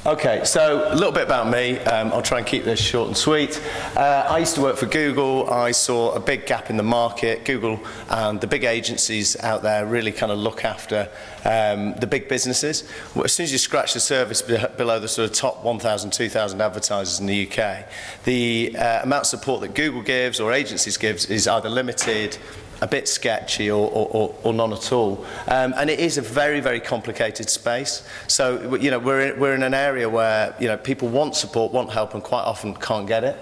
Okay, so a little bit about me. I'll try and keep this short and sweet. I used to work for Google. I saw a big gap in the market. Google and the big agencies out there really kind of look after the big businesses. Well, as soon as you scratch the surface below the sort of top 1,000, 2,000 advertisers in the UK, the amount of support that Google gives or agencies gives is either limited, a bit sketchy, or none at all. And it is a very, very complicated space. So, you know, we're in an area where, you know, people want support, want help, and quite often can't get it.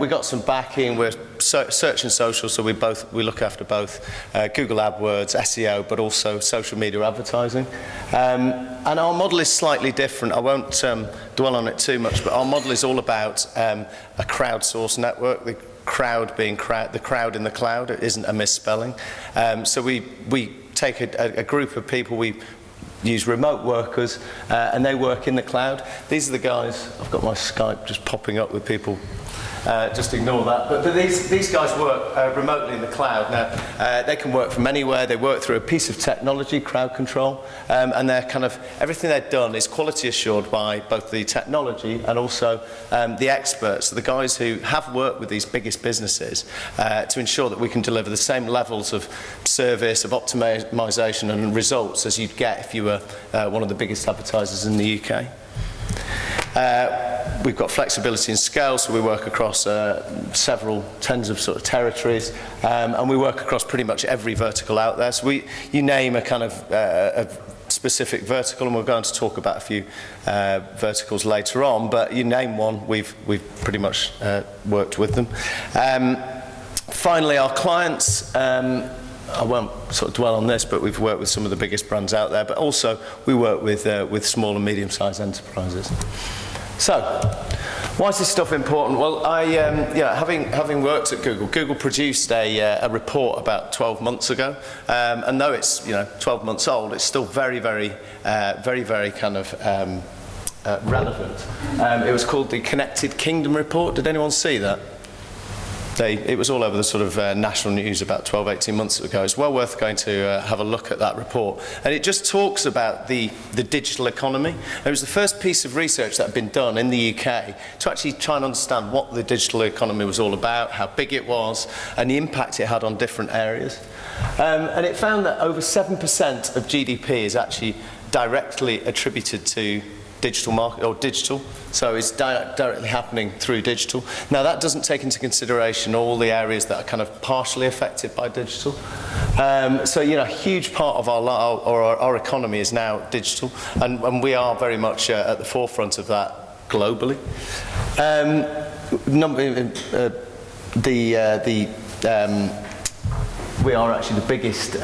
We got some backing. We're search and social, so we look after both Google AdWords, SEO, but also social media advertising. And our model is slightly different. I won't dwell on it too much, but our model is all about a crowdsourced network. The crowd being the crowd in the cloud. It isn't a misspelling. So we take a group of people. We use remote workers, and they work in the cloud. These are the guys. I've got my Skype just popping up with people. Just ignore that. But these guys work remotely in the cloud. Now, they can work from anywhere. They work through a piece of technology, crowd control, and they're kind of, everything they've done is quality assured by both the technology and also the experts, the guys who have worked with these biggest businesses to ensure that we can deliver the same levels of service, of optimization and results as you'd get if you were one of the biggest advertisers in the UK. We've got flexibility and scale, so we work across several tens of sort of territories, and we work across pretty much every vertical out there. So you name a kind of a specific vertical, and we're going to talk about a few verticals later on, but you name one, we've pretty much worked with them. Finally, our clients, I won't sort of dwell on this, but we've worked with some of the biggest brands out there, but also we work with small and medium-sized enterprises. So, why is this stuff important? Well, having worked at Google, Google produced a report about 12 months ago, and though it's 12 months old, it's still very kind of relevant. It was called the Connected Kingdom Report. Did anyone see that? It was all over the sort of national news about 12, 18 months ago. It's well worth going to have a look at that report. And it just talks about the digital economy. It was the first piece of research that had been done in the UK to actually try and understand what the digital economy was all about, how big it was, and the impact it had on different areas. And it found that over 7% of GDP is actually directly attributed to digital market or digital, so it's directly happening through digital. Now that doesn't take into consideration all the areas that are kind of partially affected by digital. So a huge part of our economy is now digital, and we are very much at the forefront of that globally. We are actually the biggest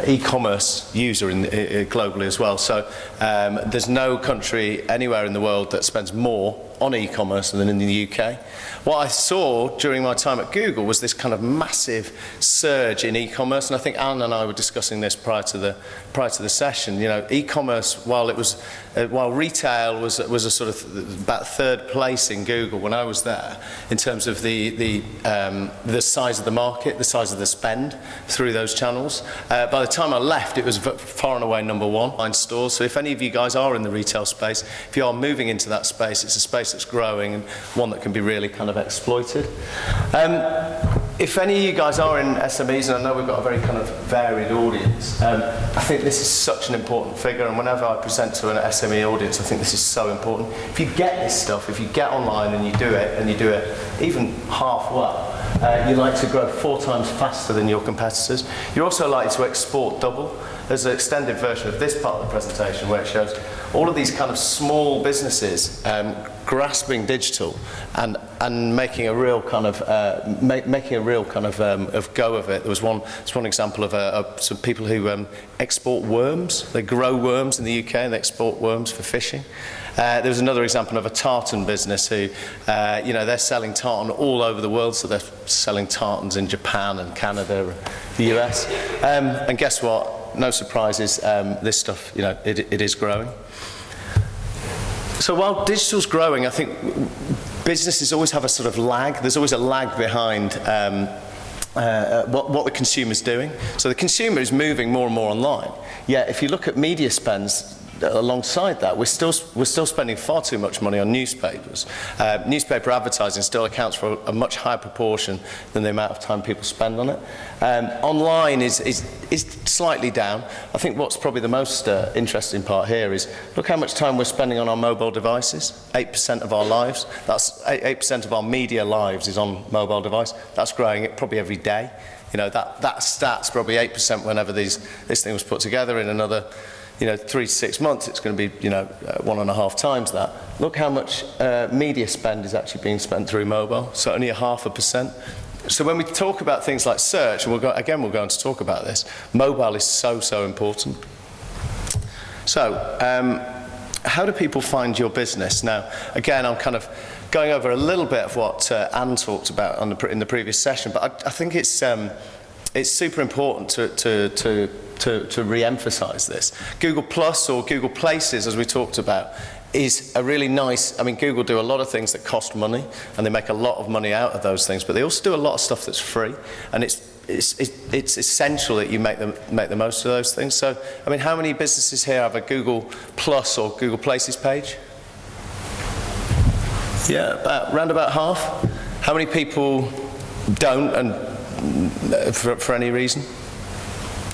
e-commerce user globally as well. So there's no country anywhere in the world that spends more on e-commerce than in the UK. What I saw during my time at Google was this kind of massive surge in e-commerce, and I think Alan and I were discussing this prior to the session. E-commerce, while retail was a sort of about third place in Google when I was there in terms of the size of the market, the size of the spend through those channels. By the time I left, it was far and away number one online stores. So if any of you guys are in the retail space, if you are moving into that space, it's a space that's growing and one that can be really kind of exploited. If any of you guys are in SMEs, and I know we've got a very kind of varied audience, I think this is such an important figure, and whenever I present to an SME audience, I think this is so important. If you get this stuff, if you get online and you do it even half well, you're likely to grow 4 times faster than your competitors. You're also likely to export double. There's an extended version of this part of the presentation where it shows all of these kind of small businesses grasping digital and making a real kind of of go of it. There's one example of some people who export worms. They grow worms in the UK and they export worms for fishing. There was another example of a tartan business who, they're selling tartan all over the world, so they're selling tartans in Japan and Canada and the US. And guess what? No surprises, this stuff, it is growing. So while digital's growing, I think businesses always have a sort of lag. There's always a lag behind what the consumer's doing. So the consumer is moving more and more online. Yet if you look at media spends, alongside that, we're still spending far too much money on newspapers. Newspaper advertising still accounts for a much higher proportion than the amount of time people spend on it. Online is slightly down. I think what's probably the most interesting part here is look how much time we're spending on our mobile devices. 8% of our lives. That's 8% of our media lives is on mobile device. That's growing probably every day. You know, that stat's probably 8% whenever this thing was put together. In another 3 to 6 months, it's going to be 1.5 times that. Look how much media spend is actually being spent through mobile. So only 0.5%. So when we talk about things like search, and we're going to talk about this, mobile is so important. So how do people find your business? Now, again, I'm kind of going over a little bit of what Anne talked about in the previous session, but I think it's super important to re-emphasize this. Google Plus or Google Places, as we talked about, is a really nice, I mean, Google do a lot of things that cost money, and they make a lot of money out of those things, but they also do a lot of stuff that's free, and it's essential that you make the most of those things. So, I mean, how many businesses here have a Google Plus or Google Places page? Yeah, around about half. How many people don't, and for any reason?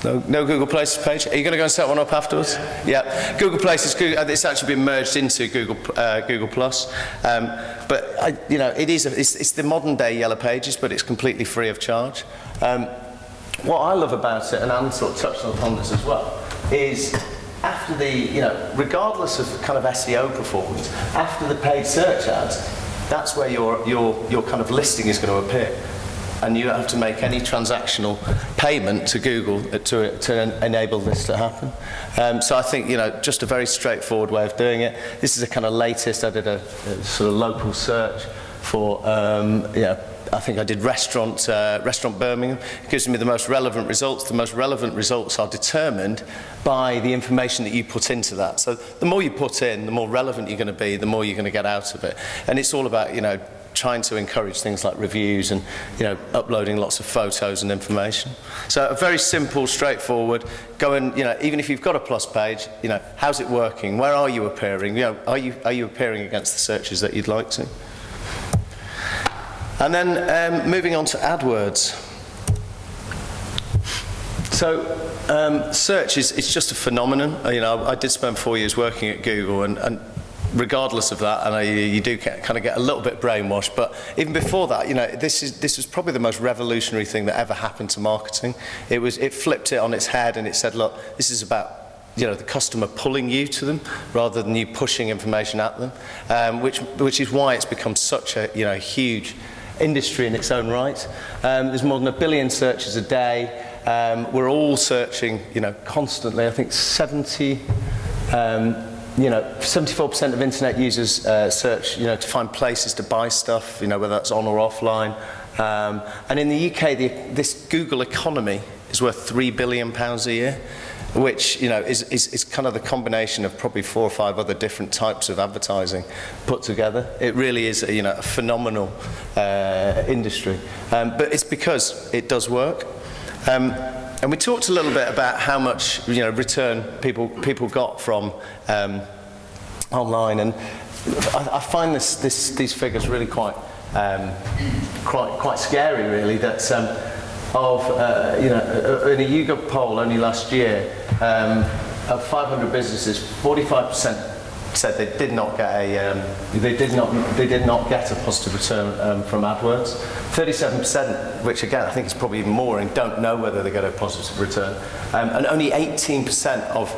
No Google Places page? Are you going to go and set one up afterwards? Yeah. Google Places, it's actually been merged into Google Plus. But it's the modern day Yellow Pages, but it's completely free of charge. What I love about it, and Anne sort of touched upon this as well, is after regardless of kind of SEO performance, after the paid search ads, that's where your kind of listing is going to appear. And you don't have to make any transactional payment to Google to enable this to happen. So I think, just a very straightforward way of doing it. This is a kind of latest. I did a sort of local search for, I think I did restaurant Birmingham. It gives me the most relevant results. The most relevant results are determined by the information that you put into that. So the more you put in, the more relevant you're going to be, the more you're going to get out of it. And it's all about, trying to encourage things like reviews and uploading lots of photos and information. So a very simple, straightforward. Go and even if you've got a Plus page, how's it working? Where are you appearing? Are you appearing against the searches that you'd like to? And then moving on to AdWords. So search is just a phenomenon. I did spend 4 years working at Google, and regardless of that, and you do kind of get a little bit brainwashed, but even before that, this was probably the most revolutionary thing that ever happened to marketing. It flipped it on its head, and it said, look, this is about the customer pulling you to them rather than you pushing information at them, which is why it's become such a huge industry in its own right. There's more than 1 billion searches a day. We're all searching, constantly. I think 74% of internet users search, to find places to buy stuff, whether that's on or offline. And in the UK, this Google economy is worth £3 billion a year, which is kind of the combination of probably 4 or 5 other different types of advertising put together. It really is a phenomenal industry, but it's because it does work. And we talked a little bit about how much return people got from online, and I find these figures really quite scary, really. That in a YouGov poll only last year, of 500 businesses, 45% said they did not get a positive return from AdWords. 37%, which again I think is probably even more, and don't know whether they get a positive return. And only 18% of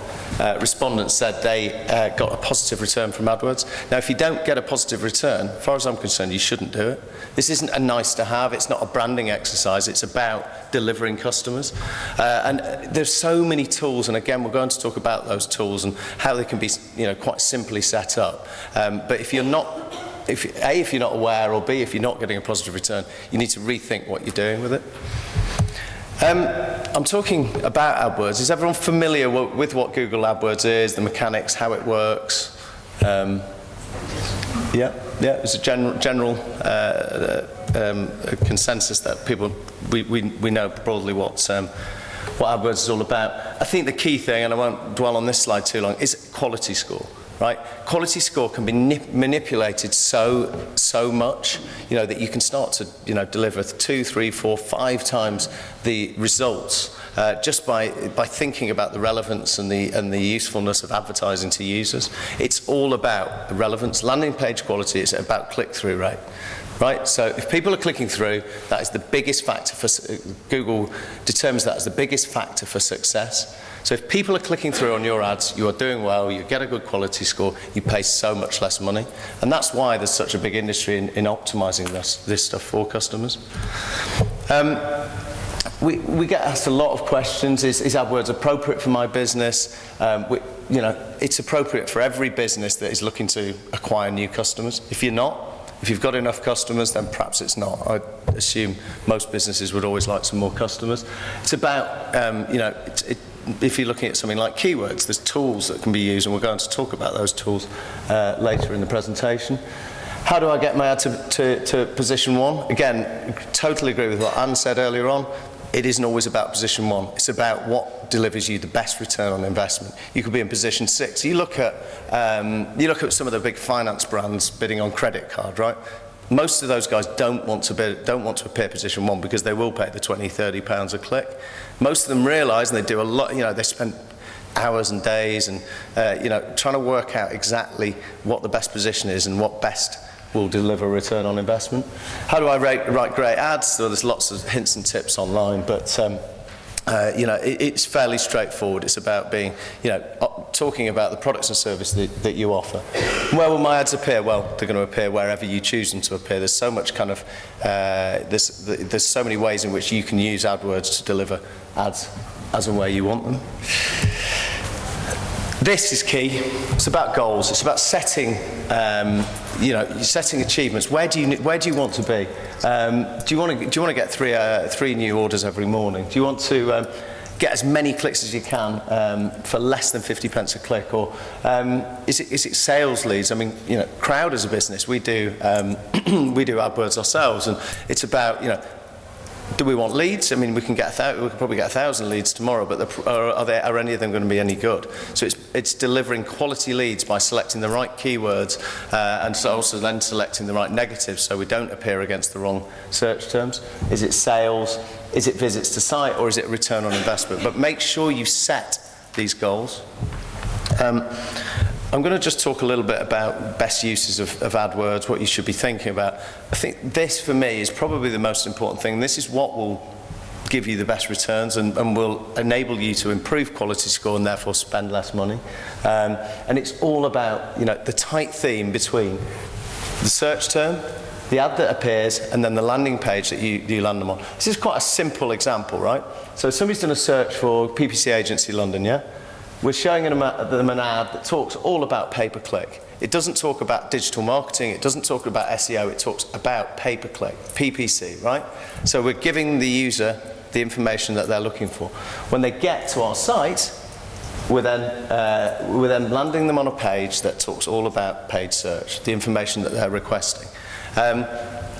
respondents said they got a positive return from AdWords. Now, if you don't get a positive return, as far as I'm concerned, you shouldn't do it. This isn't a nice to have. It's not a branding exercise. It's about delivering customers. And there's so many tools, and again, we're going to talk about those tools and how they can be, quite simply set up. But if you're not aware, or B, if you're not getting a positive return, you need to rethink what you're doing with it. I'm talking about AdWords. Is everyone familiar with what Google AdWords is, the mechanics, how it works? Yeah, it's a general consensus that we know broadly what what AdWords is all about. I think the key thing, and I won't dwell on this slide too long, is quality score. Right? Quality score can be manipulated so much, that you can start to, deliver 2, 3, 4, 5 times the results just by thinking about the relevance and the usefulness of advertising to users. It's all about relevance. Landing page quality is about click-through rate. Right? So if people are clicking through, that is the biggest factor for Google determines that as the biggest factor for success. So if people are clicking through on your ads, you are doing well, you get a good quality score, you pay so much less money. And that's why there's such a big industry in optimizing this stuff for customers. We get asked a lot of questions. Is AdWords appropriate for my business? It's appropriate for every business that is looking to acquire new customers. If you've got enough customers, then perhaps it's not. I assume most businesses would always like some more customers. It's about, if you're looking at something like keywords, there's tools that can be used, and we're going to talk about those tools later in the presentation. How do I get my ad to position 1? Again, totally agree with what Anne said earlier on. It isn't always about position 1. It's about what delivers you the best return on investment. You could be in position 6. You look at some of the big finance brands bidding on credit card, right? Most of those guys don't want to appear position 1 because they will pay the 20, 30 pounds a click. Most of them realise, and they do a lot, they spend hours and days and trying to work out exactly what the best position is and what best will deliver return on investment. How do I write great ads? So there's lots of hints and tips online, but it's fairly straightforward. It's about being, talking about the products and services that you offer. Where will my ads appear? Well, they're going to appear wherever you choose them to appear. There's so much there's so many ways in which you can use AdWords to deliver ads as and where you want them. This is key. It's about goals. It's about setting, setting achievements. Where do you want to be? Do you want to get three new orders every morning? Do you want to get as many clicks as you can for less than 50 pence a click, or is it sales leads? I mean, Crowd as a business, we do AdWords ourselves, and it's about do we want leads? I mean, we can probably get 1,000 leads tomorrow, but are any of them going to be any good? So it's delivering quality leads by selecting the right keywords and so also then selecting the right negatives so we don't appear against the wrong search terms. Is it sales? Is it visits to site? Or is it return on investment? But make sure you set these goals. I'm going to just talk a little bit about best uses of AdWords, what you should be thinking about. I think this, for me, is probably the most important thing. This is what will give you the best returns and will enable you to improve quality score and therefore spend less money. And it's all about the tight theme between the search term, the ad that appears, and then the landing page that you land them on. This is quite a simple example, right? So somebody's done a search for PPC Agency London, yeah? We're showing them an ad that talks all about pay-per-click. It doesn't talk about digital marketing, it doesn't talk about SEO, it talks about pay-per-click, PPC, right? So we're giving the user the information that they're looking for. When they get to our site, we're then landing them on a page that talks all about paid search, the information that they're requesting.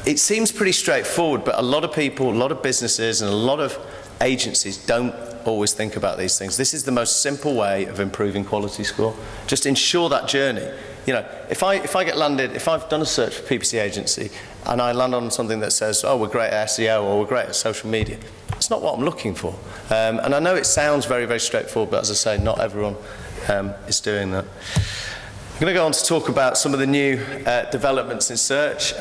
It seems pretty straightforward, but a lot of people, a lot of businesses, and a lot of agencies don't always think about these things. This is the most simple way of improving quality score. Just ensure that journey. If I've done a search for PPC agency and I land on something that says, oh, we're great at SEO or we're great at social media, it's not what I'm looking for. And I know it sounds very, very straightforward, but as I say, not everyone is doing that. I'm going to go on to talk about some of the new developments in search,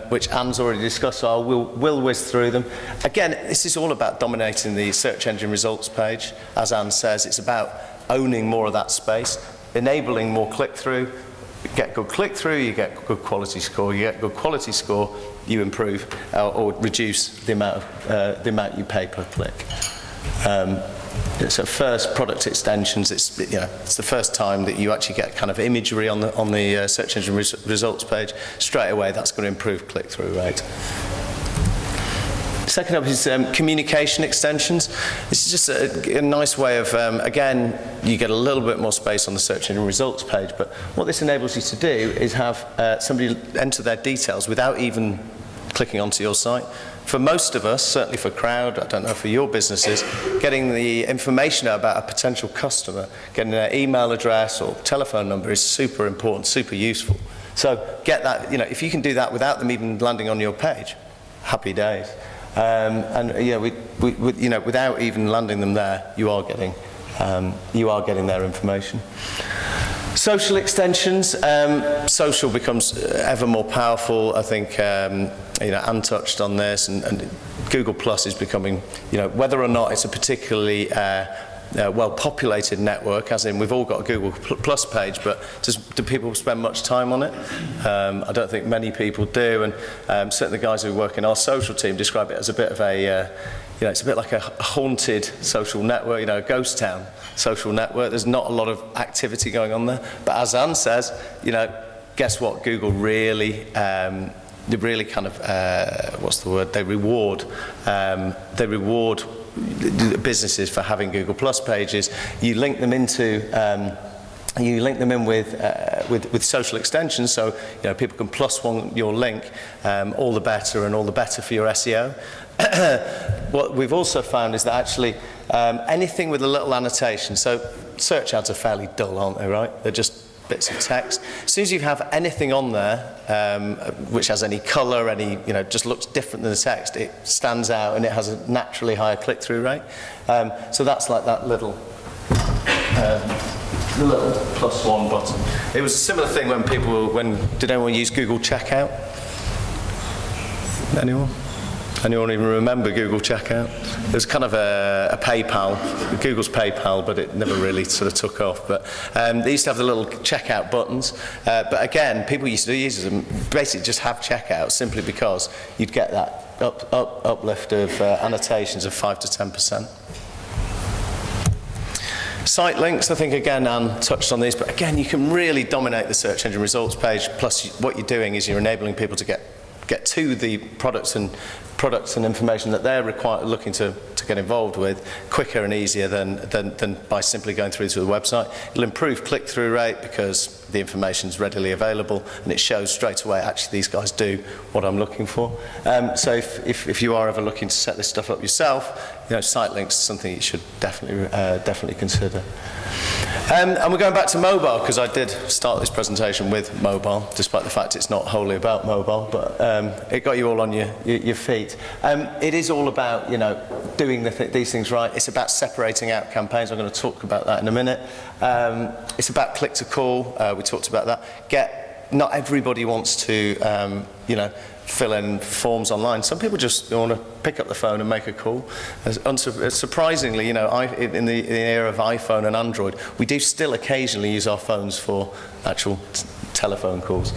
which Anne's already discussed, so we'll whiz through them. Again, this is all about dominating the search engine results page. As Anne says, it's about owning more of that space, enabling more click-through. You get good click-through, you get good quality score. You get good quality score, you improve or reduce the amount you pay per click. So first, product extensions, it's the first time that you actually get kind of imagery on the search engine results page. Straight away, that's going to improve click-through rate. Second up is communication extensions. This is just a nice way of, again, you get a little bit more space on the search engine results page, but what this enables you to do is have somebody enter their details without even clicking onto your site. For most of us, certainly for Crowd, I don't know for your businesses, getting the information about a potential customer, getting their email address or telephone number is super important, super useful. So get that, if you can do that without them even landing on your page, happy days. Without even landing them there, you are getting their information. Social extensions. Social becomes ever more powerful. I think Anne touched on this, and Google Plus is becoming, whether or not it's a particularly well-populated network, as in we've all got a Google Plus page, but do people spend much time on it? I don't think many people do, and certainly the guys who work in our social team describe it as a bit of a, it's a bit like a haunted social network, a ghost town social network. There's not a lot of activity going on there, but as Anne says, guess what? Google really kind of, what's the word? They reward businesses for having Google Plus pages. You link them in with social extensions, so people can plus one your link, all the better, and all the better for your SEO. What we've also found is that actually anything with a little annotation, so search ads are fairly dull, aren't they, right? They're just bits of text. As soon as you have anything on there which has any colour, just looks different than the text, it stands out and it has a naturally higher click-through rate. So that's like that little +1 button. It was a similar thing did anyone use Google Checkout? Anyone even remember Google Checkout? It was kind of a PayPal, Google's PayPal, but it never really sort of took off. But they used to have the little checkout buttons. But again, people used to use them, basically just have checkout, simply because you'd get that uplift of annotations of 5 to 10%. Site links, I think again Anne touched on these, but again you can really dominate the search engine results page, plus what you're doing is you're enabling people to get to the products and information that they're looking to get involved with quicker and easier than by simply going through to the website. It'll improve click-through rate because the information is readily available and it shows straight away actually these guys do what I'm looking for. So if you are ever looking to set this stuff up yourself, site links is something you should definitely consider. And we're going back to mobile because I did start this presentation with mobile, despite the fact it's not wholly about mobile, but it got you all on your feet. It is all about doing these things right. It's about separating out campaigns. I'm going to talk about that in a minute. It's about click to call. We talked about that. Not everybody wants to fill in forms online. Some people just want to pick up the phone and make a call. Surprisingly, in the era of iPhone and Android, we do still occasionally use our phones for actual telephone calls.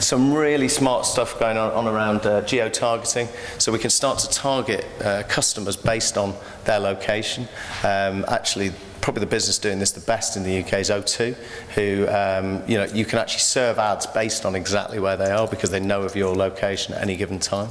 Some really smart stuff going on around geo-targeting, so we can start to target customers based on their location. Actually, probably the business doing this the best in the UK is O2, who you can actually serve ads based on exactly where they are because they know of your location at any given time,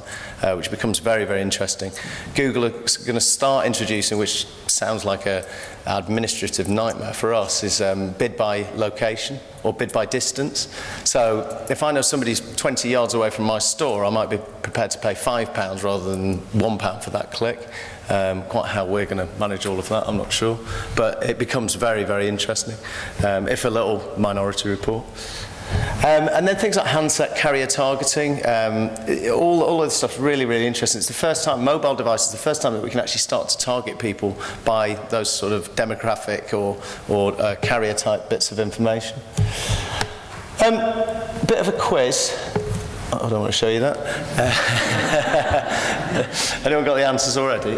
which becomes very, very interesting. Google are going to start introducing, which sounds like an administrative nightmare for us, is bid by location or bid by distance. So if I know somebody's 20 yards away from my store, I might be prepared to pay £5 rather than £1 for that click. Quite how we're going to manage all of that, I'm not sure. But it becomes very, very interesting, if a little minority report. And then things like handset carrier targeting, all of this stuff is really, really interesting. It's the first time, mobile devices, the first time that we can actually start to target people by those sort of demographic or carrier type bits of information. Bit of a quiz. I don't want to show you that. Anyone got the answers already?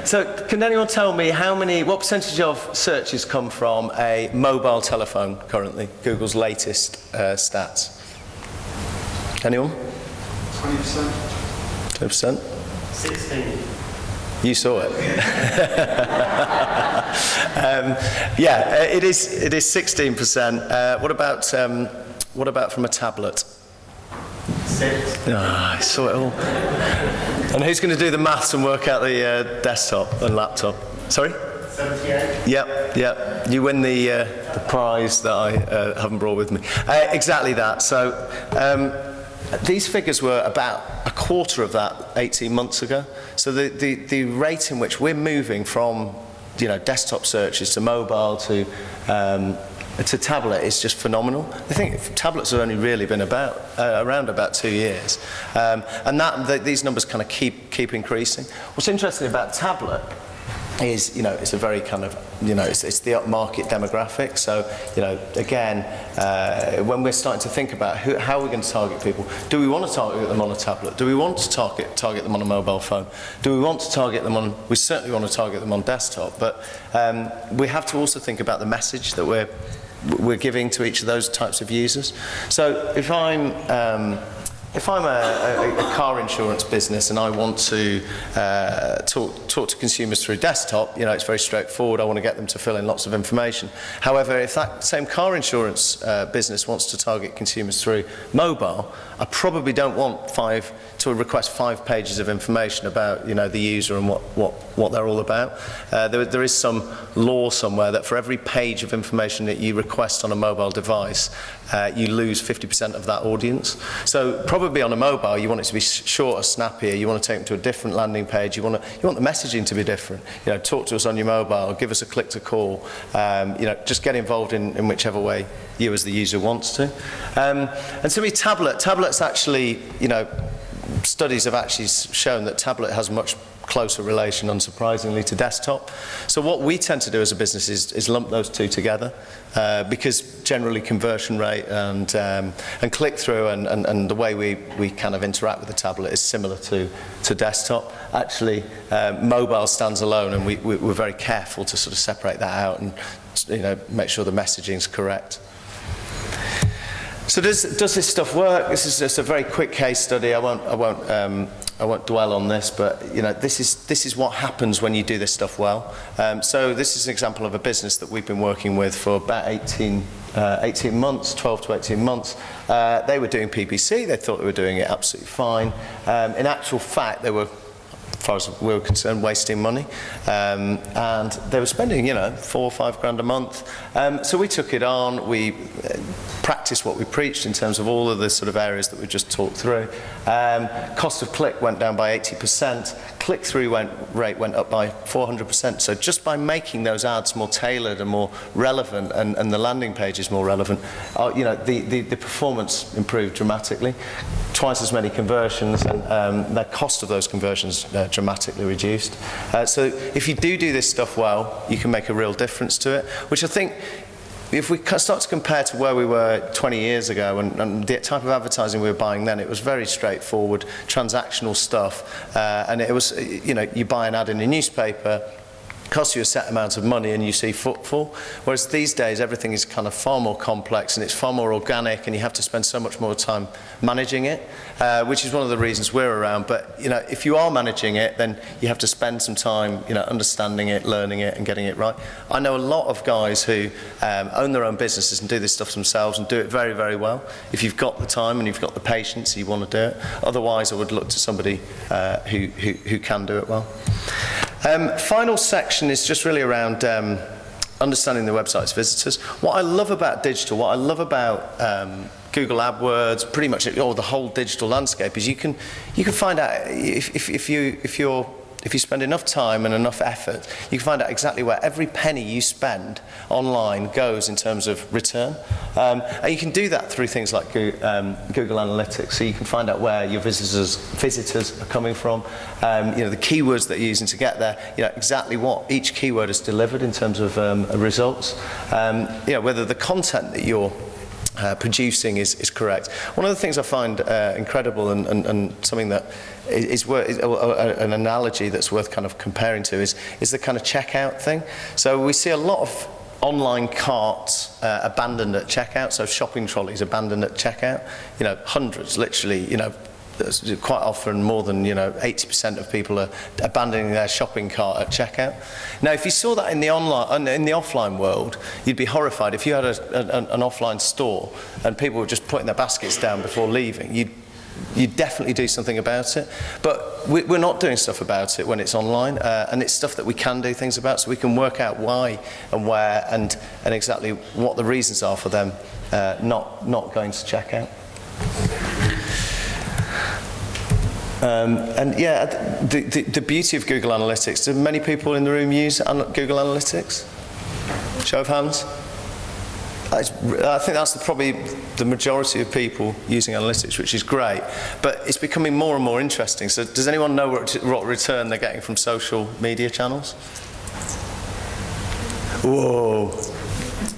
So can anyone tell me what percentage of searches come from a mobile telephone currently? Google's latest stats. Anyone? 20%. 20%? 16. You saw it. It is 16%. What about from a tablet? 6. I saw it all. And who's going to do the maths and work out the desktop and laptop? Sorry? 78. Yep. You win the prize that I haven't brought with me. Exactly that. So these figures were about a quarter of that 18 months ago. So the rate in which we're moving from, desktop searches to mobile to tablet is just phenomenal. I think tablets have only really been around about 2 years, and these numbers kind of keep increasing. What's interesting about tablet is, it's a very kind of, it's the upmarket demographic. So, again, when we're starting to think about how we're going to target people, do we want to target them on a tablet? Do we want to target them on a mobile phone? Do we want to target them on, we certainly want to target them on desktop, but we have to also think about the message that we're giving to each of those types of users. So if I'm a car insurance business and I want to talk to consumers through desktop, it's very straightforward. I want to get them to fill in lots of information. However, if that same car insurance business wants to target consumers through mobile, I probably don't want to request 5 pages of information about the user and what they're all about. There is some law somewhere that for every page of information that you request on a mobile device, you lose 50% of that audience. So probably on a mobile, you want it to be shorter, snappier. You want to take them to a different landing page. You want the messaging to be different. Talk to us on your mobile. Give us a click to call. Just get involved in whichever way you as the user wants to. And to me, tablets actually, studies have actually shown that tablet has much closer relation, unsurprisingly, to desktop. So what we tend to do as a business is lump those two together, because generally conversion rate and click-through and the way we kind of interact with the tablet is similar to desktop. Actually, mobile stands alone, and we're very careful to sort of separate that out and make sure the messaging is correct. So does this stuff work? This is just a very quick case study. I won't dwell on this, but this is what happens when you do this stuff well. So this is an example of a business that we've been working with for about 18 months, 12 to 18 months. They were doing PPC. They thought they were doing it absolutely fine. In actual fact, they were, as far as we were concerned, wasting money, and they were spending, $4 or $5 grand a month. So we took it on. We practiced what we preached in terms of all of the sort of areas that we just talked through. Cost of click went down by 80%. Click-through rate went up by 400%. So just by making those ads more tailored and more relevant, and the landing pages more relevant, the performance improved dramatically. Twice as many conversions, and the cost of those conversions dramatically reduced. So if you do this stuff well, you can make a real difference to it, which I think, if we start to compare to where we were 20 years ago and the type of advertising we were buying then, it was very straightforward, transactional stuff, and it was, you buy an ad in a newspaper, costs you a set amount of money and you see footfall. Whereas these days everything is kind of far more complex and it's far more organic, and you have to spend so much more time managing it, which is one of the reasons we're around. But if you are managing it, then you have to spend some time understanding it, learning it and getting it right. I know a lot of guys who own their own businesses and do this stuff themselves and do it very, very well. If you've got the time and you've got the patience, you want to do it. Otherwise I would look to somebody who can do it well. Final section is just really around understanding the website's visitors. What I love about digital, what I love about Google AdWords, pretty much the whole digital landscape, is you can find out if you spend enough time and enough effort, you can find out exactly where every penny you spend online goes in terms of return. And you can do that through things like Google Analytics, so you can find out where your visitors are coming from, the keywords that you're using to get there, exactly what each keyword has delivered in terms of results, whether the content that you're producing is correct. One of the things I find incredible and something that is an analogy that's worth kind of comparing to is the kind of checkout thing. So we see a lot of online carts abandoned at checkout, so shopping trolleys abandoned at checkout, hundreds, literally, quite often more than 80% of people are abandoning their shopping cart at checkout. Now, if you saw that in the offline world, you'd be horrified. If you had an offline store and people were just putting their baskets down before leaving, you'd definitely do something about it. But we're not doing stuff about it when it's online, and it's stuff that we can do things about, so we can work out why and where and exactly what the reasons are for them not going to checkout. And yeah, the beauty of Google Analytics, do many people in the room use Google Analytics? Show of hands? I think that's probably the majority of people using analytics, which is great, but it's becoming more and more interesting. So does anyone know what return they're getting from social media channels? Whoa,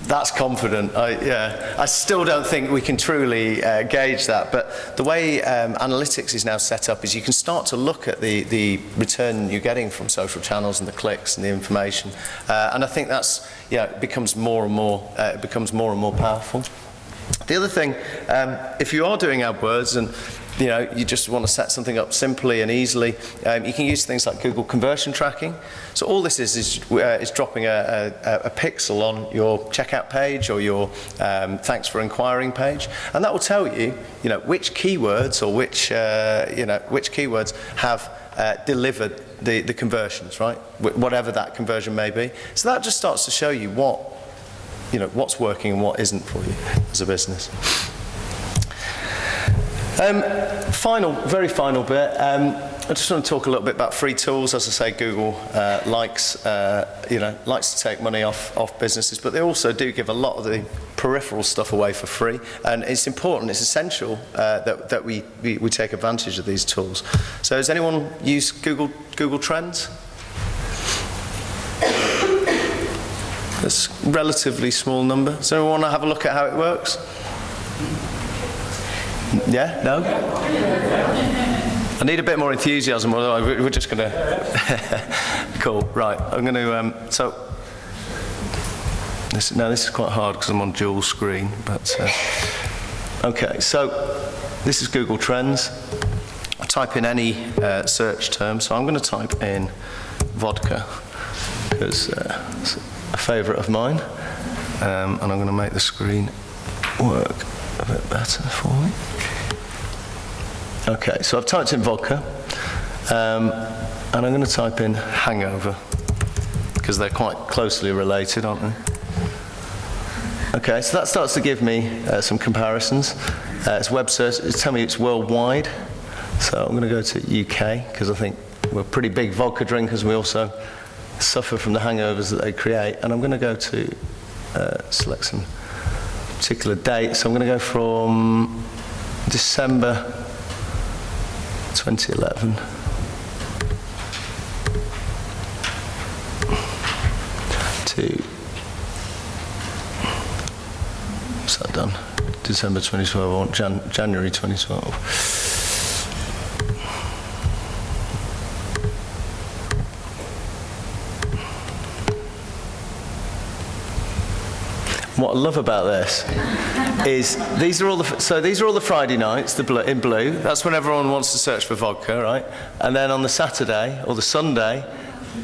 that's confident. I still don't think we can truly gauge that, but the way analytics is now set up is you can start to look at the return you're getting from social channels and the clicks and the information, and I think that's, it becomes more and more powerful. The other thing, if you are doing AdWords and you just want to set something up simply and easily, you can use things like Google conversion tracking. So all this is dropping a pixel on your checkout page or your thanks for inquiring page, and that will tell you, which keywords or which keywords have delivered the conversions, right? Whatever that conversion may be. So that just starts to show you what's working and what isn't for you as a business. Very final bit. I just want to talk a little bit about free tools. As I say, Google likes to take money off businesses, but they also do give a lot of the peripheral stuff away for free. And it's important, it's essential that we take advantage of these tools. So has anyone used Google Trends? It's a relatively small number. Does anyone want to have a look at how it works? Yeah? No? I need a bit more enthusiasm, otherwise we're just going to... Cool, right. I'm going to... This is quite hard because I'm on dual screen, but... okay, so this is Google Trends. I type in any search term, so I'm going to type in vodka, because it's a favourite of mine, and I'm going to make the screen work a bit better for me. Okay, so I've typed in vodka, and I'm going to type in hangover, because they're quite closely related, aren't they? Okay, so that starts to give me some comparisons. It's web search, it's telling me it's worldwide, so I'm going to go to UK, because I think we're pretty big vodka drinkers, and we also suffer from the hangovers that they create, and I'm going to go to select some particular dates. So I'm going to go from December 2011 to, what's that done? December 2012, or January 2012. What I love about this is these are all the Friday nights, in blue. That's when everyone wants to search for vodka, right? And then on the Saturday or the Sunday,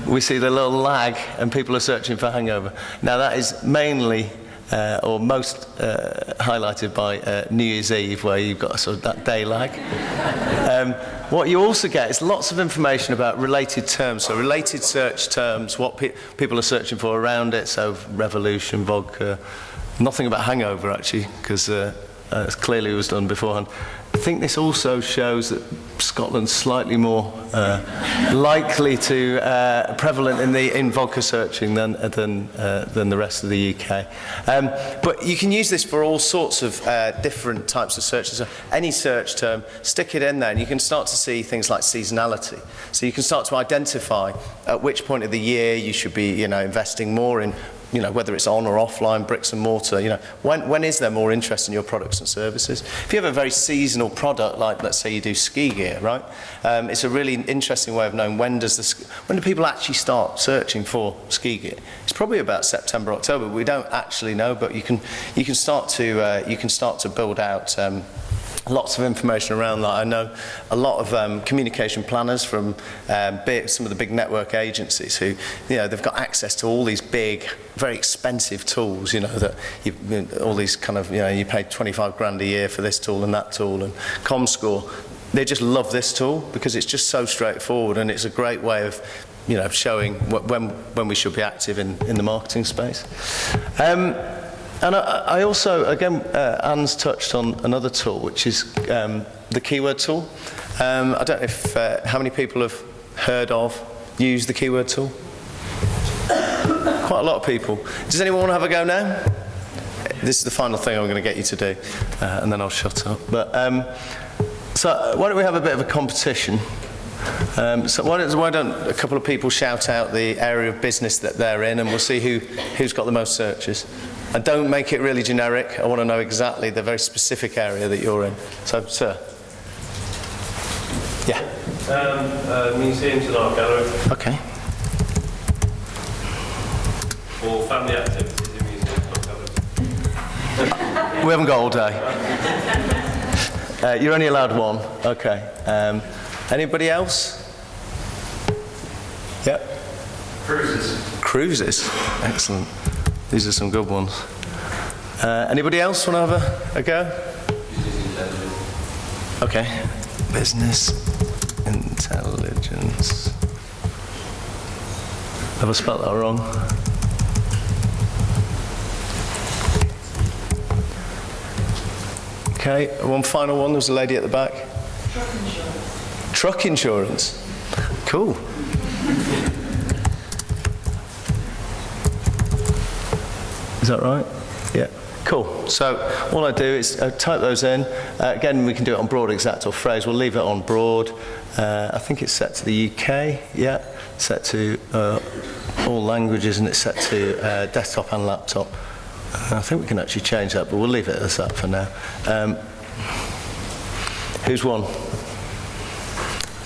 we see the little lag, and people are searching for hangover. Now that is mainly or most highlighted by New Year's Eve, where you've got sort of that day lag. What you also get is lots of information about related terms, so related search terms, what people are searching for around it, so revolution, vodka, nothing about hangover actually, because clearly was done beforehand. I think this also shows that Scotland's slightly more likely to prevalent in vodka searching than the rest of the UK. But you can use this for all sorts of different types of searches. So any search term, stick it in there, and you can start to see things like seasonality. So you can start to identify at which point of the year you should be, investing more in. Whether it's on or offline, bricks and mortar, when is there more interest in your products and services? If you have a very seasonal product, like let's say you do ski gear, right? It's a really interesting way of knowing when do people actually start searching for ski gear? It's probably about September, October. We don't actually know, but you can start to build out lots of information around that. I know a lot of communication planners from some of the big network agencies who, they've got access to all these big, very expensive tools, that all these kind of, you pay 25 grand a year for this tool and that tool, and ComScore. They just love this tool because it's just so straightforward, and it's a great way of, showing when we should be active in the marketing space. And I also, again, Anne's touched on another tool, which is the keyword tool. I don't know if, how many people have heard of, used the keyword tool? Quite a lot of people. Does anyone want to have a go now? This is the final thing I'm going to get you to do, and then I'll shut up. But, so why don't we have a bit of a competition? So why don't a couple of people shout out the area of business that they're in, and we'll see who's got the most searches. And don't make it really generic. I want to know exactly the very specific area that you're in. So, sir. Yeah. Museums and art gallery. Okay. Or family activities in museums and art galleries. We haven't got all day. You're only allowed one. Okay. Anybody else? Yep. Cruises. Cruises. Excellent. These are some good ones. Anybody else want to have a go? Okay. Business intelligence. Have I spelled that wrong? Okay, one final one. There's a lady at the back. Truck insurance. Truck insurance. Cool. Is that right? Yeah. Cool. So all I do is type those in. Again, we can do it on broad, exact, or phrase. We'll leave it on broad. I think it's set to the UK. Yeah. Set to all languages, and it's set to desktop and laptop. I think we can actually change that, but we'll leave it as that for now. Who's won?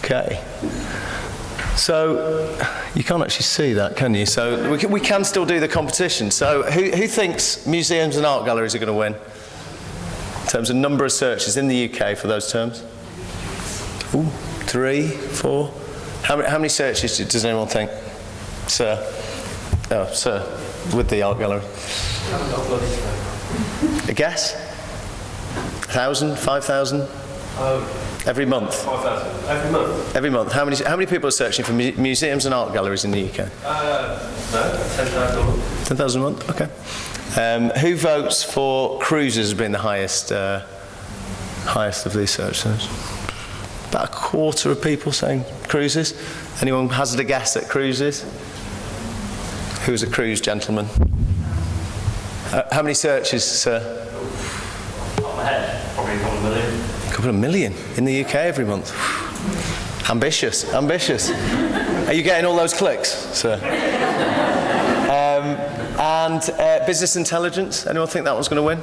Okay. So you can't actually see that, can you? So we can still do the competition. So who thinks museums and art galleries are going to win? In terms of number of searches in the UK for those terms? Ooh, 3, 4. How many searches does anyone think? Sir? Oh, sir, with the art gallery. A guess? 1,000, 5,000? Every month? 5,000. Every month? Every month. How many people are searching for museums and art galleries in the UK? No, 10,000 a month. 10,000 a month? Okay. Who votes for cruises as being the highest of these search terms? About a quarter of people saying cruises. Anyone hazard a guess at cruises? Who's a cruise gentleman? How many searches, sir? Top of my head, probably a couple of million. A couple of million in the UK every month. Ambitious, ambitious. Are you getting all those clicks, sir? And business intelligence, anyone think that one's going to win?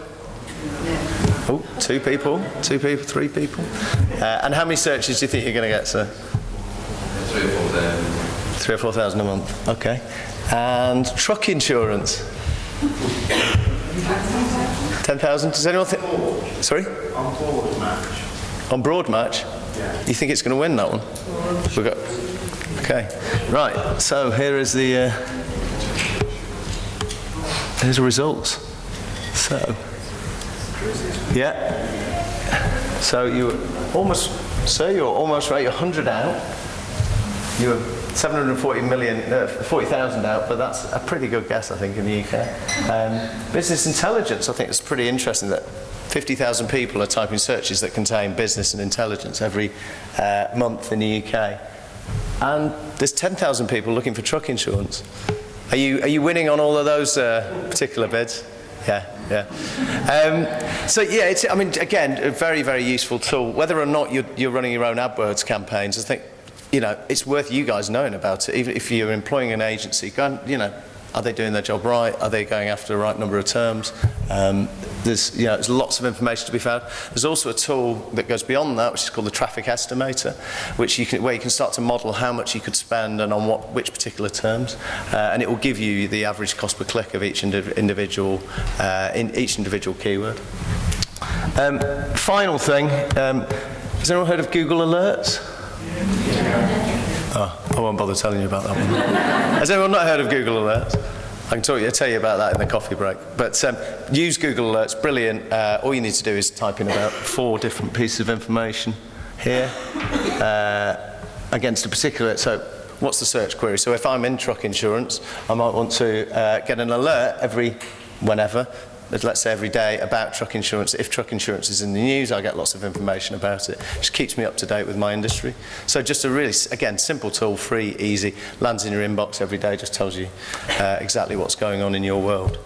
Oh, 2 people, 3 people. And how many searches do you think you're going to get, sir? 3,000 or 4,000. 3,000 or 4,000 a month, okay. And truck insurance? 10,000, does anyone think? Sorry? On board match. On broad match? Yeah. You think it's going to win that one? We've got, okay, right, so here is the, here's the results. So, yeah. So you're almost right, you're 100 out. You were 40,000 out, but that's a pretty good guess, I think, in the UK. Business intelligence, I think it's pretty interesting that 50,000 people are typing searches that contain business and intelligence every month in the UK. And there's 10,000 people looking for truck insurance. Are you winning on all of those particular bids? Yeah. So yeah, it's, I mean, again, a very, very useful tool. Whether or not you're running your own AdWords campaigns, I think, you know, it's worth you guys knowing about it. Even if you're employing an agency, go and, you know, are they doing their job right? Are they going after the right number of terms? There's lots of information to be found. There's also a tool that goes beyond that, which is called the traffic estimator, where you can start to model how much you could spend and on which particular terms, and it will give you the average cost per click of each individual keyword. Final thing, has anyone heard of Google Alerts? Oh, I won't bother telling you about that one. Has anyone not heard of Google Alerts? I can tell you about that in the coffee break. But use Google Alerts, brilliant. All you need to do is type in about 4 different pieces of information here against a particular, so what's the search query? So if I'm in truck insurance, I might want to get an alert whenever let's say every day, about truck insurance. If truck insurance is in the news, I get lots of information about it. Just keeps me up to date with my industry. So just a really, again, simple tool, free, easy, lands in your inbox every day, just tells you exactly what's going on in your world.